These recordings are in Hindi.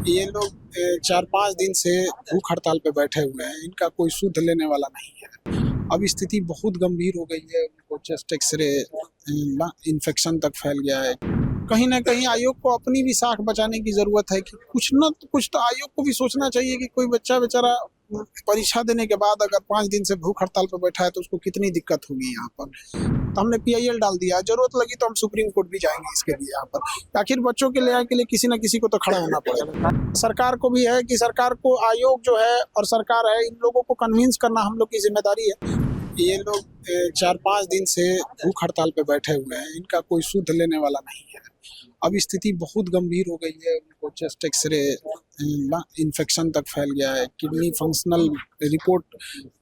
ये लोग 4-5 दिन से भूख हड़ताल पे बैठे हुए हैं। इनका कोई सुध लेने वाला नहीं है। अब स्थिति बहुत गंभीर हो गई है। उनको चेस्ट एक्सरे इन्फेक्शन तक फैल गया है। कहीं ना कहीं आयोग को अपनी भी साख बचाने की जरूरत है कि कुछ न कुछ तो आयोग को भी सोचना चाहिए कि कोई बच्चा बेचारा परीक्षा देने के बाद अगर 5 दिन से भूख हड़ताल पर बैठा है तो उसको कितनी दिक्कत होगी यहाँ पर। तो हमने पीआईएल डाल दिया, जरूरत लगी तो हम सुप्रीम कोर्ट भी जाएंगे इसके लिए यहाँ पर। आखिर बच्चों के न्याय के लिए किसी न किसी को तो खड़ा होना पड़ेगा। सरकार को भी है कि सरकार को आयोग जो है और सरकार है, इन लोगों को कन्विंस करना हम लोग की जिम्मेदारी है। ये लोग 4-5 दिन से भूख हड़ताल पे बैठे हुए हैं। इनका कोई सुध लेने वाला नहीं है। अब स्थिति बहुत गंभीर हो गई है। उनको चेस्ट एक्सरे इन्फेक्शन तक फैल गया है। किडनी फंक्शनल रिपोर्ट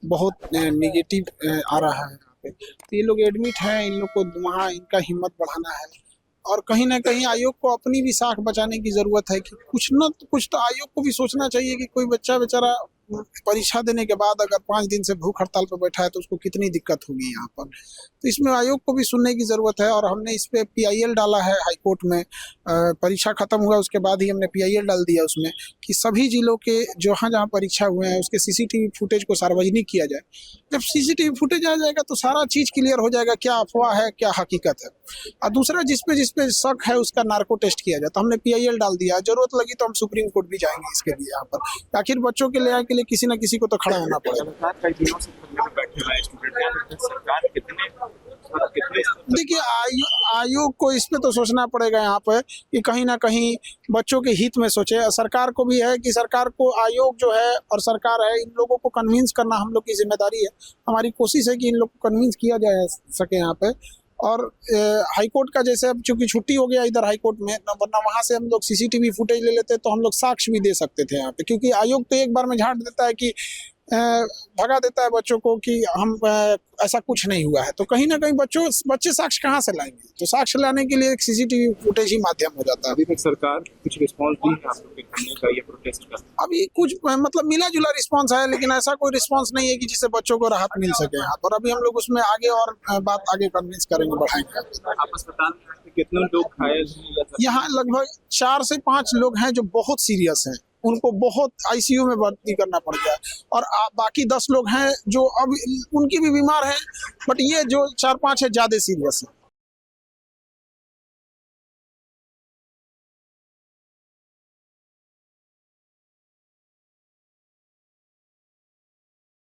बहुत नेगेटिव आ रहा है यहाँ पे। तो ये लोग एडमिट हैं। इन लोग को वहाँ इनका हिम्मत बढ़ाना है और कहीं ना कहीं आयोग को अपनी भी साख बचाने की जरूरत है कि कुछ न कुछ तो आयोग को भी सोचना चाहिए कि कोई बच्चा बेचारा परीक्षा देने के बाद अगर 5 दिन से भूख हड़ताल पर बैठा है तो उसको कितनी दिक्कत होगी यहाँ पर। तो इसमें आयोग को भी सुनने की जरूरत है और हमने इस पे पीआईएल डाला है हाईकोर्ट में। परीक्षा खत्म हुआ उसके बाद ही हमने पीआईएल डाल दिया उसमें कि सभी जिलों के जहाँ जहाँ परीक्षा हुए हैं उसके सीसीटीवी फुटेज को सार्वजनिक किया जाए। जब सीसीटीवी फुटेज आ जाएगा तो सारा चीज क्लियर हो जाएगा, क्या अफवाह है क्या हकीकत है। और दूसरा जिसपे शक है उसका नार्को टेस्ट किया जाए। तो हमने पीआईएल डाल दिया, जरूरत लगी तो हम सुप्रीम कोर्ट भी जाएंगे इसके लिए यहाँ पर। आखिर बच्चों के न्याय के लिए किसी न किसी को तो खड़ा होना पड़ेगा। देखिए आयोग को इस पे तो सोचना पड़ेगा यहाँ पे कि कहीं ना कहीं बच्चों के हित में सोचे। सरकार को भी है कि सरकार को आयोग जो है और सरकार है, इन लोगों को कन्विंस करना हम लोग की जिम्मेदारी है। हमारी कोशिश है कि इन लोग को कन्विंस किया जा सके यहाँ पे। और हाईकोर्ट का जैसे अब चूंकि छुट्टी हो गया इधर हाईकोर्ट में, वरना वहाँ से हम लोग सीसीटीवी फुटेज ले लेते तो हम लोग साक्ष्य भी दे सकते थे यहाँ पे। क्योंकि आयोग तो एक बार में झाड़ देता है कि भगा देता है बच्चों को कि हम ऐसा कुछ नहीं हुआ है। तो कहीं ना कहीं बच्चे साक्ष्य कहाँ से लाएंगे। तो साक्ष्य लाने के लिए एक सीसीटीवी फुटेज ही माध्यम हो जाता है। अभी तक सरकार कुछ रिस्पॉन्स दी है आप लोग के करने का या प्रोटेस्ट का? अभी कुछ मतलब मिला जुला रिस्पांस है, लेकिन ऐसा कोई रिस्पांस नहीं है कि जिससे बच्चों को राहत मिल सके यहाँ पर। अभी हम लोग उसमें आगे और बात आगे कन्विंस करेंगे, बढ़ाएंगे। आप अस्पताल में कितने लोग घायल हैं? यहाँ लगभग 4 से 5 लोग हैं जो बहुत सीरियस हैं, उनको बहुत आईसीयू में भर्ती करना पड़ गया। और बाकी 10 लोग हैं जो अब उनकी भी बीमार हैं, बट ये जो 4-5 है ज्यादा सीरियस है।